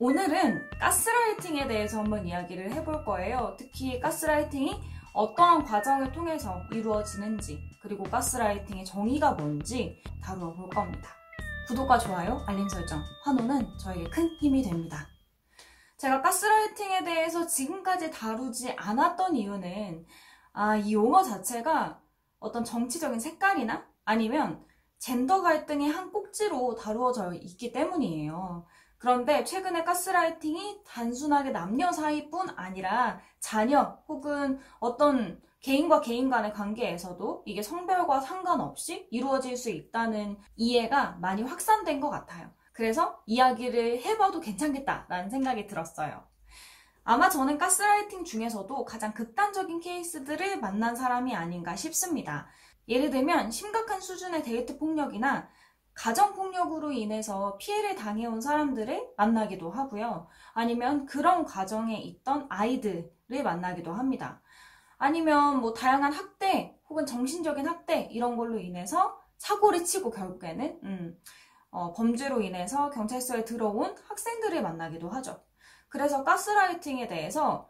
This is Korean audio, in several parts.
오늘은 가스라이팅에 대해서 한번 이야기를 해볼 거예요. 특히 가스라이팅이 어떠한 과정을 통해서 이루어지는지, 그리고 가스라이팅의 정의가 뭔지 다루어 볼 겁니다. 구독과 좋아요, 알림 설정, 환호는 저에게 큰 힘이 됩니다. 제가 가스라이팅에 대해서 지금까지 다루지 않았던 이유는 이 용어 자체가 어떤 정치적인 색깔이나 아니면 젠더 갈등의 한 꼭지로 다루어져 있기 때문이에요. 그런데 최근에 가스라이팅이 단순하게 남녀 사이뿐 아니라 자녀 혹은 어떤 개인과 개인 간의 관계에서도 이게 성별과 상관없이 이루어질 수 있다는 이해가 많이 확산된 것 같아요. 그래서 이야기를 해봐도 괜찮겠다라는 생각이 들었어요. 아마 저는 가스라이팅 중에서도 가장 극단적인 케이스들을 만난 사람이 아닌가 싶습니다. 예를 들면 심각한 수준의 데이트 폭력이나 가정폭력으로 인해서 피해를 당해온 사람들을 만나기도 하고요. 아니면 그런 과정에 있던 아이들을 만나기도 합니다. 아니면 다양한 학대 혹은 정신적인 학대 이런 걸로 인해서 사고를 치고 결국에는 범죄로 인해서 경찰서에 들어온 학생들을 만나기도 하죠. 그래서 가스라이팅에 대해서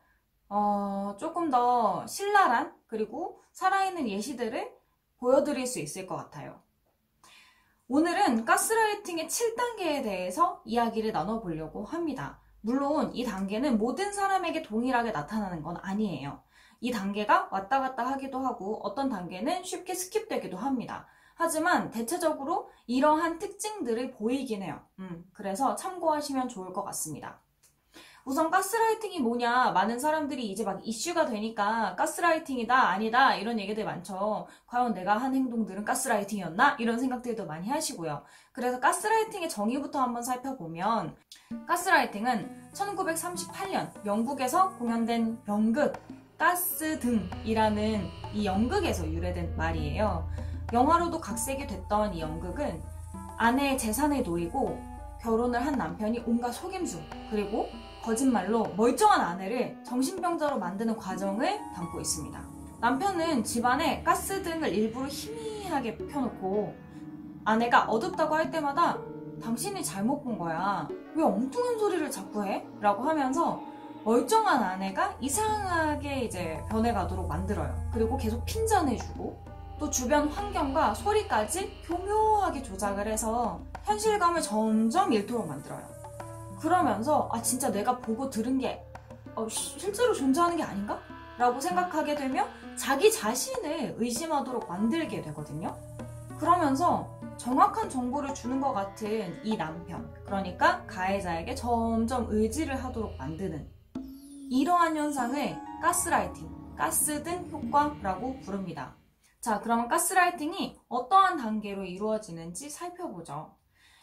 조금 더 신랄한 그리고 살아있는 예시들을 보여드릴 수 있을 것 같아요. 오늘은 가스라이팅의 7단계에 대해서 이야기를 나눠보려고 합니다. 물론 이 단계는 모든 사람에게 동일하게 나타나는 건 아니에요. 이 단계가 왔다 갔다 하기도 하고 어떤 단계는 쉽게 스킵되기도 합니다. 하지만 대체적으로 이러한 특징들을 보이긴 해요. 그래서 참고하시면 좋을 것 같습니다. 우선 가스라이팅이 뭐냐, 많은 사람들이 이제 막 이슈가 되니까 가스라이팅이다 아니다 이런 얘기들 많죠. 과연 내가 한 행동들은 가스라이팅이었나? 이런 생각들도 많이 하시고요. 그래서 가스라이팅의 정의부터 한번 살펴보면, 가스라이팅은 1938년 영국에서 공연된 연극 가스등이라는 이 연극에서 유래된 말이에요. 영화로도 각색이 됐던 이 연극은 아내의 재산을 노리고 결혼을 한 남편이 온갖 속임수 그리고 거짓말로 멀쩡한 아내를 정신병자로 만드는 과정을 담고 있습니다. 남편은 집안에 가스등을 일부러 희미하게 켜놓고 아내가 어둡다고 할 때마다 당신이 잘못 본 거야. 왜 엉뚱한 소리를 자꾸 해? 라고 하면서 멀쩡한 아내가 이상하게 이제 변해가도록 만들어요. 그리고 계속 핀잔해주고 또 주변 환경과 소리까지 교묘하게 조작을 해서 현실감을 점점 잃도록 만들어요. 그러면서 진짜 내가 보고 들은 게 실제로 존재하는 게 아닌가? 라고 생각하게 되며 자기 자신을 의심하도록 만들게 되거든요. 그러면서 정확한 정보를 주는 것 같은 이 남편, 그러니까 가해자에게 점점 의지를 하도록 만드는 이러한 현상을 가스라이팅, 가스등 효과라고 부릅니다. 자, 그러면 가스라이팅이 어떠한 단계로 이루어지는지 살펴보죠.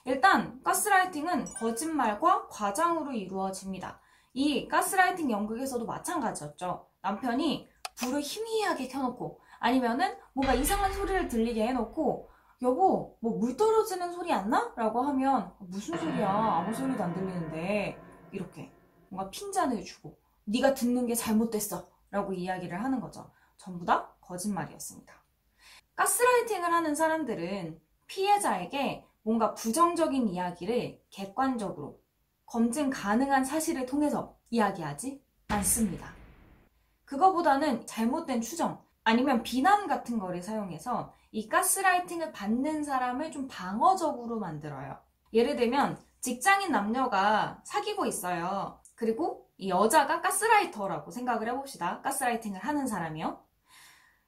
일단 가스라이팅은 거짓말과 과장으로 이루어집니다. 이 가스라이팅 연극에서도 마찬가지였죠. 남편이 불을 희미하게 켜놓고 아니면은 뭔가 이상한 소리를 들리게 해놓고 여보, 물 떨어지는 소리 안 나? 라고 하면 무슨 소리야? 아무 소리도 안 들리는데 이렇게 뭔가 핀잔을 주고 네가 듣는 게 잘못됐어 라고 이야기를 하는 거죠. 전부 다 거짓말이었습니다. 가스라이팅을 하는 사람들은 피해자에게 뭔가 부정적인 이야기를 객관적으로 검증 가능한 사실을 통해서 이야기하지 않습니다. 그거보다는 잘못된 추정 아니면 비난 같은 거를 사용해서 이 가스라이팅을 받는 사람을 좀 방어적으로 만들어요. 예를 들면 직장인 남녀가 사귀고 있어요. 그리고 이 여자가 가스라이터라고 생각을 해봅시다. 가스라이팅을 하는 사람이요.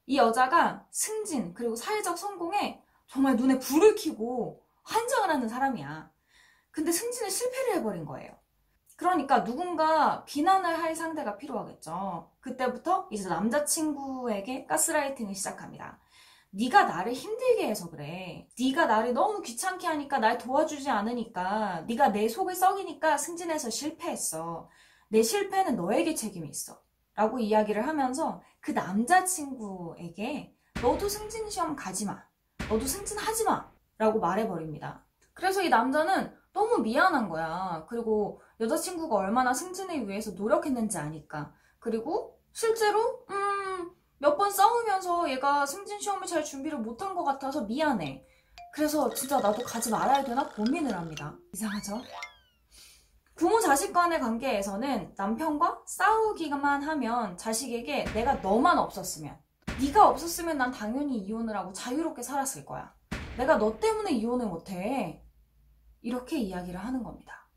이 여자가 승진 그리고 사회적 성공에 정말 눈에 불을 켜고 환장을 하는 사람이야. 근데 승진에 실패를 해버린 거예요. 그러니까 누군가 비난을 할 상대가 필요하겠죠. 그때부터 이제 남자친구에게 가스라이팅을 시작합니다. 네가 나를 힘들게 해서 그래. 네가 나를 너무 귀찮게 하니까 날 도와주지 않으니까 네가 내 속을 썩이니까 승진해서 실패했어. 내 실패는 너에게 책임이 있어. 라고 이야기를 하면서 그 남자친구에게 너도 승진 시험 가지 마. 너도 승진하지 마. 라고 말해버립니다. 그래서 이 남자는 너무 미안한 거야. 그리고 여자친구가 얼마나 승진을 위해서 노력했는지 아니까. 그리고 실제로 몇 번 싸우면서 얘가 승진 시험을 잘 준비를 못한 것 같아서 미안해. 그래서 진짜 나도 가지 말아야 되나 고민을 합니다. 이상하죠? 부모 자식 간의 관계에서는 남편과 싸우기만 하면 자식에게 내가 너만 없었으면, 네가 없었으면 난 당연히 이혼을 하고 자유롭게 살았을 거야. 내가 너 때문에 이혼을 못해. 이렇게 이야기를 하는 겁니다.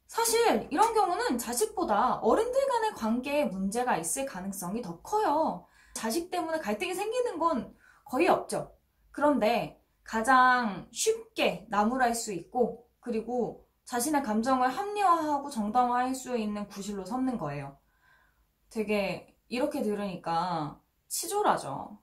사실 이런 경우는 자식보다 어른들 간의 관계에 문제가 있을 가능성이 더 커요. 자식 때문에 갈등이 생기는 건 거의 없죠. 그런데 가장 쉽게 나무랄 수 있고, 그리고 자신의 감정을 합리화하고 정당화할 수 있는 구실로 삼는 거예요. 되게 이렇게 들으니까 치졸하죠.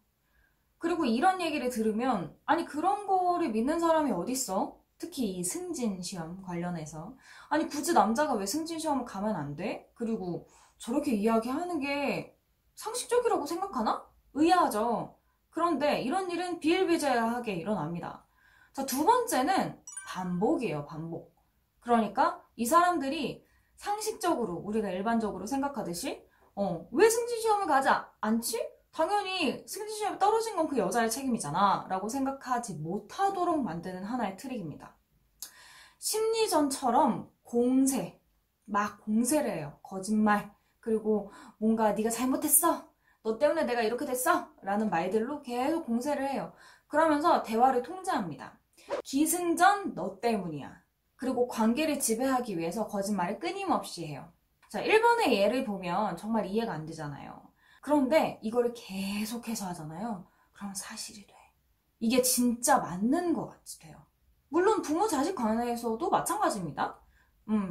그리고 이런 얘기를 들으면, 아니 그런 거를 믿는 사람이 어딨어? 특히 이 승진 시험 관련해서, 아니 굳이 남자가 왜 승진 시험을 가면 안 돼? 그리고 저렇게 이야기하는 게 상식적이라고 생각하나? 의아하죠. 그런데 이런 일은 비일비재하게 일어납니다. 자, 두 번째는 반복이에요, 반복. 그러니까 이 사람들이 상식적으로, 우리가 일반적으로 생각하듯이 왜 승진시험을 가지 않지? 당연히 승진시험에 떨어진 건 그 여자의 책임이잖아 라고 생각하지 못하도록 만드는 하나의 트릭입니다. 심리전처럼 공세, 막 공세를 해요. 거짓말, 그리고 뭔가 네가 잘못했어, 너 때문에 내가 이렇게 됐어 라는 말들로 계속 공세를 해요. 그러면서 대화를 통제합니다. 기승전 너 때문이야. 그리고 관계를 지배하기 위해서 거짓말을 끊임없이 해요. 자, 1번의 예를 보면 정말 이해가 안 되잖아요. 그런데 이거를 계속해서 하잖아요. 그럼 사실이 돼. 이게 진짜 맞는 것 같아요. 물론 부모 자식 관계에서도 마찬가지입니다.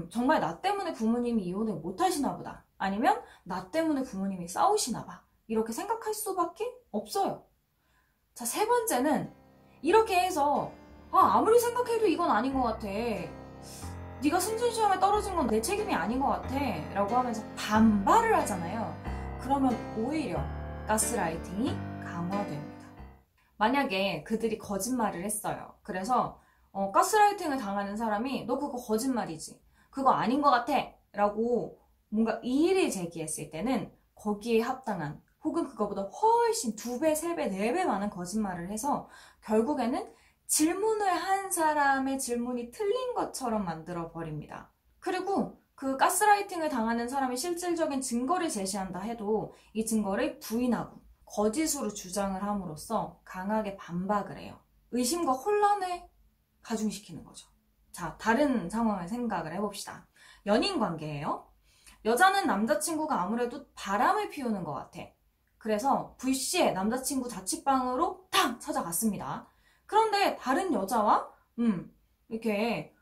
정말 나 때문에 부모님이 이혼을 못 하시나 보다. 아니면 나 때문에 부모님이 싸우시나 봐. 이렇게 생각할 수밖에 없어요. 자, 세 번째는 이렇게 해서 아무리 생각해도 이건 아닌 것 같아. 네가 승진시험에 떨어진 건 내 책임이 아닌 것 같아 라고 하면서 반발을 하잖아요. 그러면 오히려 가스라이팅이 강화됩니다. 만약에 그들이 거짓말을 했어요. 그래서 가스라이팅을 당하는 사람이 너 그거 거짓말이지, 그거 아닌 것 같아 라고 뭔가 이의를 제기했을 때는 거기에 합당한, 혹은 그거보다 훨씬 2배, 3배, 4배 많은 거짓말을 해서 결국에는 질문을 한 사람의 질문이 틀린 것처럼 만들어 버립니다. 그리고 그 가스라이팅을 당하는 사람이 실질적인 증거를 제시한다 해도 이 증거를 부인하고 거짓으로 주장을 함으로써 강하게 반박을 해요. 의심과 혼란을 가중시키는 거죠. 자, 다른 상황을 생각을 해봅시다. 연인 관계예요. 여자는 남자친구가 아무래도 바람을 피우는 것 같아. 그래서 불시에 남자친구 자취방으로 탁 찾아갔습니다. 그런데 다른 여자와 이렇게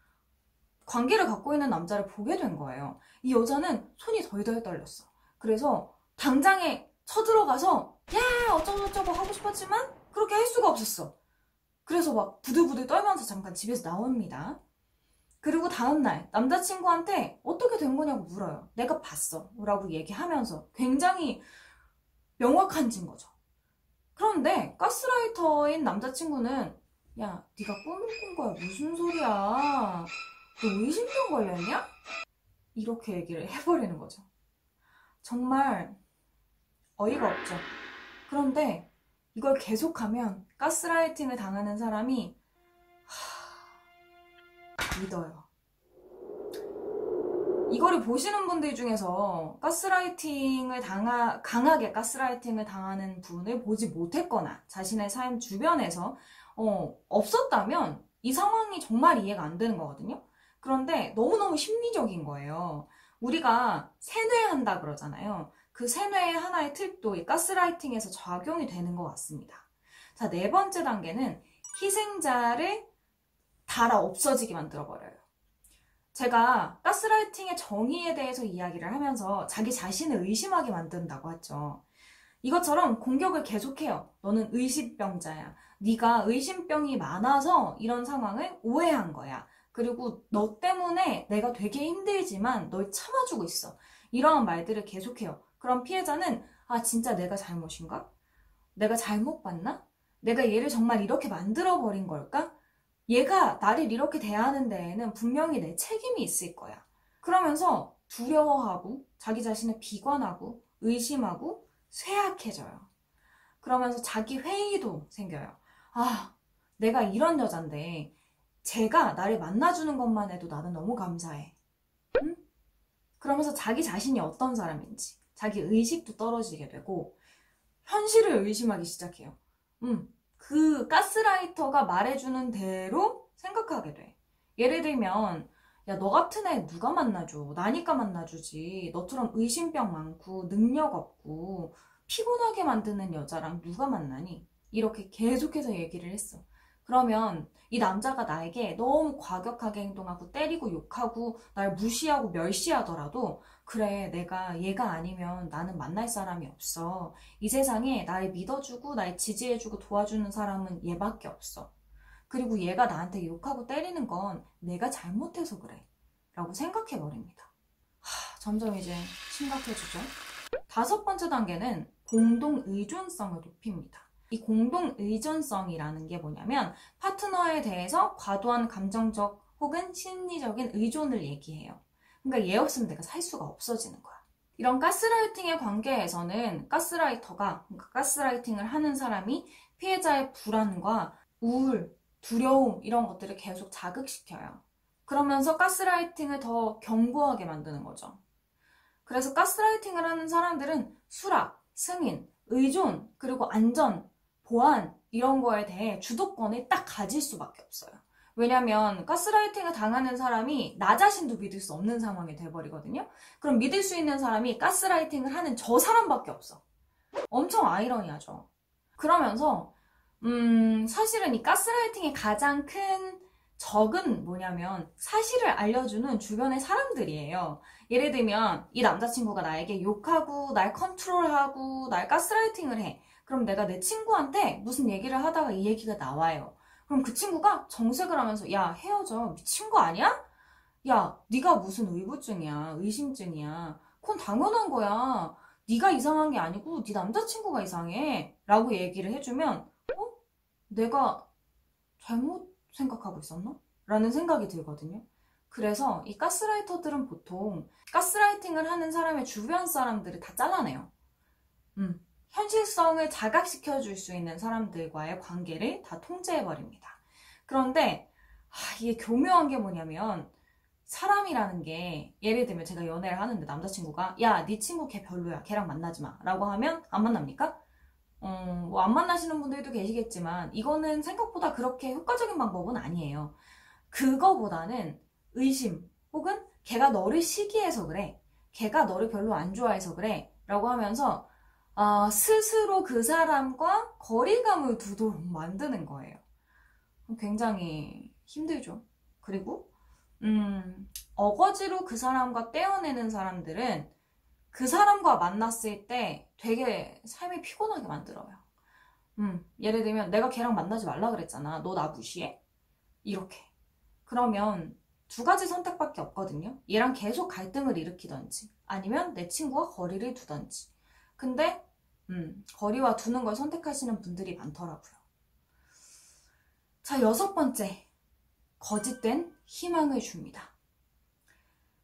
관계를 갖고 있는 남자를 보게 된 거예요. 이 여자는 손이 덜덜 떨렸어. 그래서 당장에 쳐들어가서 야 어쩌고저쩌고 하고 싶었지만 그렇게 할 수가 없었어. 그래서 막 부들부들 떨면서 잠깐 집에서 나옵니다. 그리고 다음날 남자친구한테 어떻게 된 거냐고 물어요. 내가 봤어 라고 얘기하면서 굉장히 명확한 증거죠. 그런데 가스라이터인 남자친구는 야 네가 꿈을 꾼 거야, 무슨 소리야, 너 의심병 걸렸냐? 이렇게 얘기를 해버리는 거죠. 정말 어이가 없죠. 그런데 이걸 계속하면 가스라이팅을 당하는 사람이 믿어요. 이거를 보시는 분들 중에서 강하게 가스라이팅을 당하는 분을 보지 못했거나 자신의 삶 주변에서 없었다면 이 상황이 정말 이해가 안 되는 거거든요. 그런데 너무너무 심리적인 거예요. 우리가 세뇌한다 그러잖아요. 그 세뇌의 하나의 틀도 이 가스라이팅에서 작용이 되는 것 같습니다. 자, 네 번째 단계는 희생자를 달아 없어지게 만들어버려요. 제가 가스라이팅의 정의에 대해서 이야기를 하면서 자기 자신을 의심하게 만든다고 했죠. 이것처럼 공격을 계속해요. 너는 의심병자야. 네가 의심병이 많아서 이런 상황을 오해한 거야. 그리고 너 때문에 내가 되게 힘들지만 널 참아주고 있어. 이러한 말들을 계속해요. 그럼 피해자는 진짜 내가 잘못인가? 내가 잘못 봤나? 내가 얘를 정말 이렇게 만들어버린 걸까? 얘가 나를 이렇게 대하는 데에는 분명히 내 책임이 있을 거야. 그러면서 두려워하고 자기 자신을 비관하고 의심하고 쇠약해져요. 그러면서 자기 회의도 생겨요. 내가 이런 여잔데 쟤가 나를 만나주는 것만 해도 나는 너무 감사해. 그러면서 자기 자신이 어떤 사람인지, 자기 의식도 떨어지게 되고, 현실을 의심하기 시작해요. 그 가스라이터가 말해주는 대로 생각하게 돼. 예를 들면, 야, 너 같은 애 누가 만나줘? 나니까 만나주지. 너처럼 의심병 많고, 능력 없고, 피곤하게 만드는 여자랑 누가 만나니? 이렇게 계속해서 얘기를 했어. 그러면 이 남자가 나에게 너무 과격하게 행동하고 때리고 욕하고 날 무시하고 멸시하더라도 그래, 내가 얘가 아니면 나는 만날 사람이 없어. 이 세상에 나를 믿어주고 날 지지해주고 도와주는 사람은 얘밖에 없어. 그리고 얘가 나한테 욕하고 때리는 건 내가 잘못해서 그래. 라고 생각해버립니다. 점점 이제 심각해지죠. 5번째 단계는 공동 의존성을 높입니다. 이 공동 의존성이라는 게 뭐냐면 파트너에 대해서 과도한 감정적 혹은 심리적인 의존을 얘기해요. 그러니까 얘 없으면 내가 살 수가 없어지는 거야. 이런 가스라이팅의 관계에서는 가스라이터가, 그러니까 가스라이팅을 하는 사람이 피해자의 불안과 우울, 두려움 이런 것들을 계속 자극시켜요. 그러면서 가스라이팅을 더 견고하게 만드는 거죠. 그래서 가스라이팅을 하는 사람들은 수락, 승인, 의존, 그리고 안전, 보안 이런 거에 대해 주도권을 딱 가질 수밖에 없어요. 왜냐면 가스라이팅을 당하는 사람이 나 자신도 믿을 수 없는 상황이 돼버리거든요. 그럼 믿을 수 있는 사람이 가스라이팅을 하는 저 사람밖에 없어. 엄청 아이러니하죠. 그러면서 사실은 이 가스라이팅의 가장 큰 적은 뭐냐면 사실을 알려주는 주변의 사람들이에요. 예를 들면 이 남자친구가 나에게 욕하고 날 컨트롤하고 날 가스라이팅을 해. 그럼 내가 내 친구한테 무슨 얘기를 하다가 이 얘기가 나와요. 그럼 그 친구가 정색을 하면서 야, 헤어져. 미친 거 아니야? 야, 네가 무슨 의부증이야. 의심증이야. 그건 당연한 거야. 네가 이상한 게 아니고 네 남자친구가 이상해. 라고 얘기를 해주면 내가 잘못 생각하고 있었나? 라는 생각이 들거든요. 그래서 이 가스라이터들은 보통 가스라이팅을 하는 사람의 주변 사람들을 다 잘라내요. 현실성을 자각시켜줄 수 있는 사람들과의 관계를 다 통제해버립니다. 그런데 이게 교묘한 게 뭐냐면 사람이라는 게 예를 들면 제가 연애를 하는데 남자친구가 야, 네 친구 걔 별로야. 걔랑 만나지 마. 라고 하면 안 만납니까? 뭐 안 만나시는 분들도 계시겠지만 이거는 생각보다 그렇게 효과적인 방법은 아니에요. 그거보다는 의심 혹은 걔가 너를 시기해서 그래. 걔가 너를 별로 안 좋아해서 그래. 라고 하면서 스스로 그 사람과 거리감을 두도록 만드는 거예요. 굉장히 힘들죠. 그리고 어거지로 그 사람과 떼어내는 사람들은 그 사람과 만났을 때 되게 삶이 피곤하게 만들어요. 예를 들면 내가 걔랑 만나지 말라 그랬잖아. 너 나 무시해? 이렇게. 그러면 2가지 선택밖에 없거든요. 얘랑 계속 갈등을 일으키던지 아니면 내 친구와 거리를 두던지. 근데 거리와 두는 걸 선택하시는 분들이 많더라고요. 자, 6번째. 거짓된 희망을 줍니다.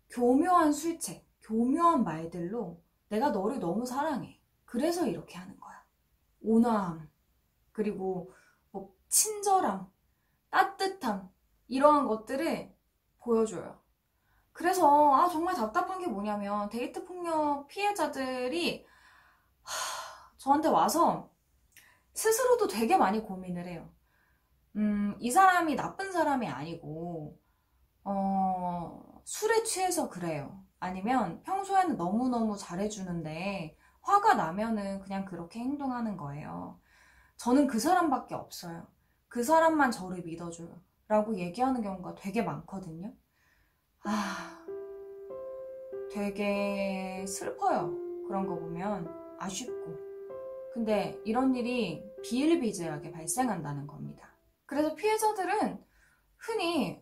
교묘한 술책, 교묘한 말들로 내가 너를 너무 사랑해. 그래서 이렇게 하는 거야. 온화함, 그리고 뭐 친절함, 따뜻함 이러한 것들을 보여줘요. 그래서 정말 답답한 게 뭐냐면 데이트 폭력 피해자들이 저한테 와서 스스로도 되게 많이 고민을 해요. 이 사람이 나쁜 사람이 아니고 술에 취해서 그래요. 아니면 평소에는 너무너무 잘해주는데 화가 나면은 그냥 그렇게 행동하는 거예요. 저는 그 사람밖에 없어요. 그 사람만 저를 믿어줘요. 라고 얘기하는 경우가 되게 많거든요. 되게 슬퍼요. 그런 거 보면 아쉽고. 근데 이런 일이 비일비재하게 발생한다는 겁니다. 그래서 피해자들은 흔히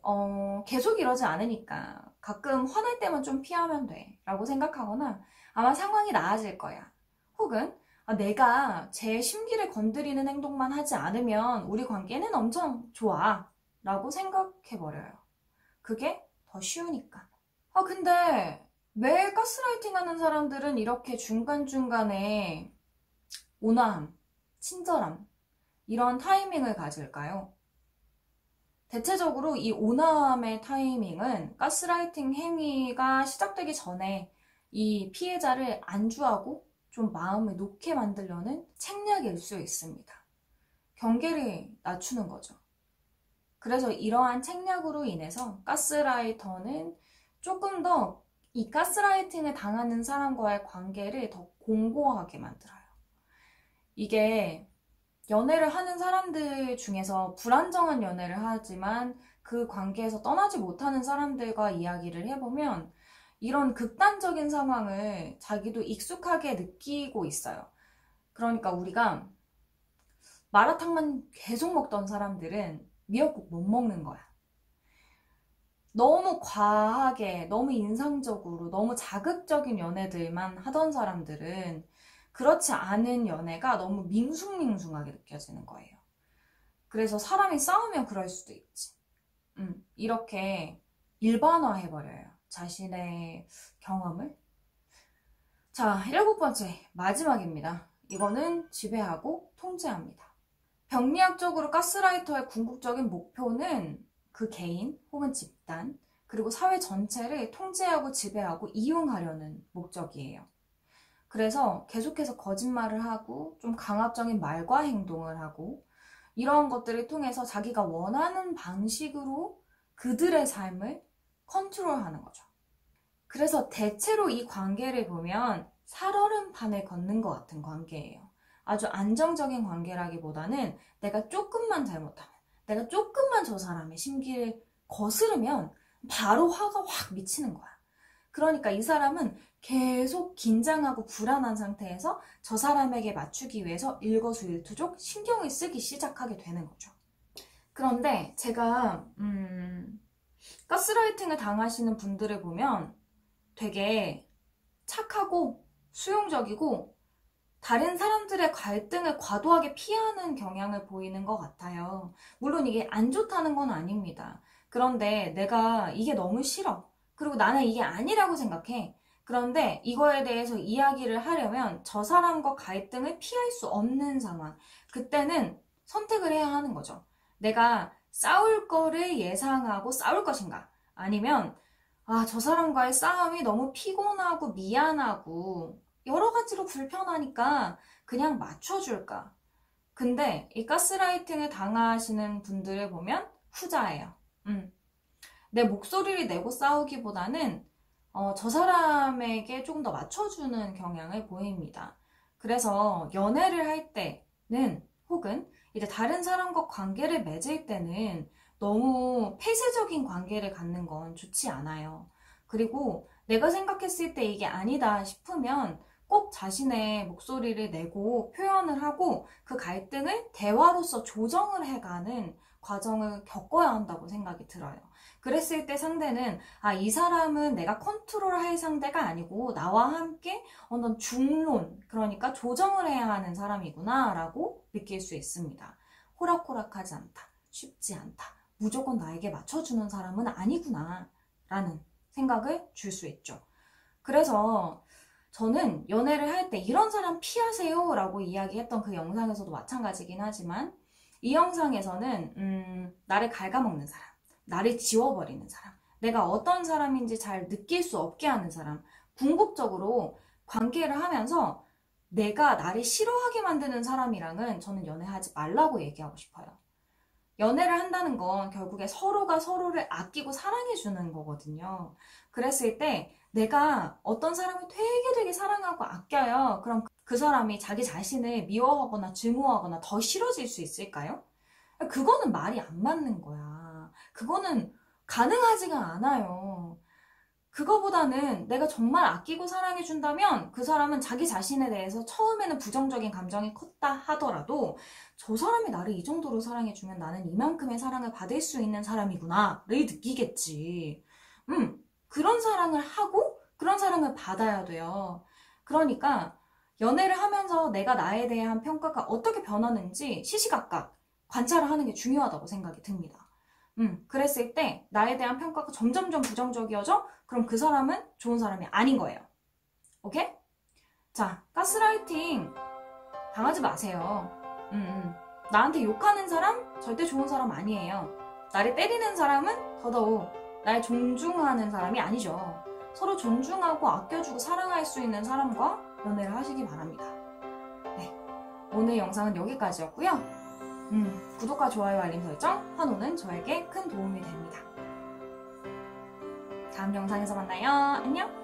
계속 이러지 않으니까 가끔 화날 때만 좀 피하면 돼 라고 생각하거나 아마 상황이 나아질 거야. 혹은 내가 제 심기를 건드리는 행동만 하지 않으면 우리 관계는 엄청 좋아 라고 생각해버려요. 그게 더 쉬우니까. 근데 매일 가스라이팅 하는 사람들은 이렇게 중간중간에 온화함, 친절함 이런 타이밍을 가질까요? 대체적으로 이 오남의 타이밍은 가스라이팅 행위가 시작되기 전에 이 피해자를 안주하고 좀 마음을 놓게 만들려는 책략일 수 있습니다. 경계를 낮추는 거죠. 그래서 이러한 책략으로 인해서 가스라이터는 조금 더 이 가스라이팅을 당하는 사람과의 관계를 더 공고하게 만들어요. 이게 연애를 하는 사람들 중에서 불안정한 연애를 하지만 그 관계에서 떠나지 못하는 사람들과 이야기를 해보면 이런 극단적인 상황을 자기도 익숙하게 느끼고 있어요. 그러니까 우리가 마라탕만 계속 먹던 사람들은 미역국 못 먹는 거야. 너무 과하게, 너무 인상적으로, 너무 자극적인 연애들만 하던 사람들은 그렇지 않은 연애가 너무 밍숭밍숭하게 느껴지는 거예요. 그래서 사람이 싸우면 그럴 수도 있지. 이렇게 일반화해버려요. 자신의 경험을. 자, 7번째, 마지막입니다. 이거는 지배하고 통제합니다. 병리학적으로 가스라이터의 궁극적인 목표는 그 개인 혹은 집단 그리고 사회 전체를 통제하고 지배하고 이용하려는 목적이에요. 그래서 계속해서 거짓말을 하고 좀 강압적인 말과 행동을 하고 이런 것들을 통해서 자기가 원하는 방식으로 그들의 삶을 컨트롤하는 거죠. 그래서 대체로 이 관계를 보면 살얼음판을 걷는 것 같은 관계예요. 아주 안정적인 관계라기보다는 내가 조금만 잘못하면, 내가 조금만 저 사람의 심기를 거스르면 바로 화가 확 미치는 거야. 그러니까 이 사람은 계속 긴장하고 불안한 상태에서 저 사람에게 맞추기 위해서 일거수일투족 신경을 쓰기 시작하게 되는 거죠. 그런데 제가 가스라이팅을 당하시는 분들을 보면 되게 착하고 수용적이고 다른 사람들의 갈등을 과도하게 피하는 경향을 보이는 것 같아요. 물론 이게 안 좋다는 건 아닙니다. 그런데 내가 이게 너무 싫어. 그리고 나는 이게 아니라고 생각해. 그런데 이거에 대해서 이야기를 하려면 저 사람과 갈등을 피할 수 없는 상황. 그때는 선택을 해야 하는 거죠. 내가 싸울 거를 예상하고 싸울 것인가? 아니면 저 사람과의 싸움이 너무 피곤하고 미안하고 여러 가지로 불편하니까 그냥 맞춰줄까? 근데 이 가스라이팅을 당하시는 분들을 보면 후자예요. 내 목소리를 내고 싸우기보다는 저 사람에게 조금 더 맞춰주는 경향을 보입니다. 그래서 연애를 할 때는 혹은 이제 다른 사람과 관계를 맺을 때는 너무 폐쇄적인 관계를 갖는 건 좋지 않아요. 그리고 내가 생각했을 때 이게 아니다 싶으면 꼭 자신의 목소리를 내고 표현을 하고 그 갈등을 대화로서 조정을 해가는 과정을 겪어야 한다고 생각이 들어요. 그랬을 때 상대는 이 사람은 내가 컨트롤할 상대가 아니고 나와 함께 어떤 중론, 그러니까 조정을 해야 하는 사람이구나 라고 느낄 수 있습니다. 호락호락하지 않다, 쉽지 않다, 무조건 나에게 맞춰주는 사람은 아니구나 라는 생각을 줄 수 있죠. 그래서 저는 연애를 할 때 이런 사람 피하세요 라고 이야기했던 그 영상에서도 마찬가지긴 하지만 이 영상에서는 나를 갉아먹는 사람, 나를 지워버리는 사람, 내가 어떤 사람인지 잘 느낄 수 없게 하는 사람, 궁극적으로 관계를 하면서 내가 나를 싫어하게 만드는 사람이랑은 저는 연애하지 말라고 얘기하고 싶어요. 연애를 한다는 건 결국에 서로가 서로를 아끼고 사랑해주는 거거든요. 그랬을 때 내가 어떤 사람을 되게 사랑하고 아껴요. 그럼 그 사람이 자기 자신을 미워하거나 증오하거나 더 싫어질 수 있을까요? 그거는 말이 안 맞는 거야. 그거는 가능하지가 않아요. 그거보다는 내가 정말 아끼고 사랑해준다면 그 사람은 자기 자신에 대해서 처음에는 부정적인 감정이 컸다 하더라도 저 사람이 나를 이 정도로 사랑해주면 나는 이만큼의 사랑을 받을 수 있는 사람이구나를 느끼겠지. 그런 사랑을 하고 그런 사랑을 받아야 돼요. 그러니까 연애를 하면서 내가 나에 대한 평가가 어떻게 변하는지 시시각각 관찰을 하는 게 중요하다고 생각이 듭니다. 그랬을 때 나에 대한 평가가 점점점 부정적이어져? 그럼 그 사람은 좋은 사람이 아닌 거예요. 오케이? 자, 가스라이팅 당하지 마세요. 나한테 욕하는 사람 절대 좋은 사람 아니에요. 나를 때리는 사람은 더더욱 날 존중하는 사람이 아니죠. 서로 존중하고 아껴주고 사랑할 수 있는 사람과 연애를 하시기 바랍니다. 네, 오늘 영상은 여기까지였고요. 구독과 좋아요, 알림 설정, 환호는 저에게 큰 도움이 됩니다. 다음 영상에서 만나요. 안녕!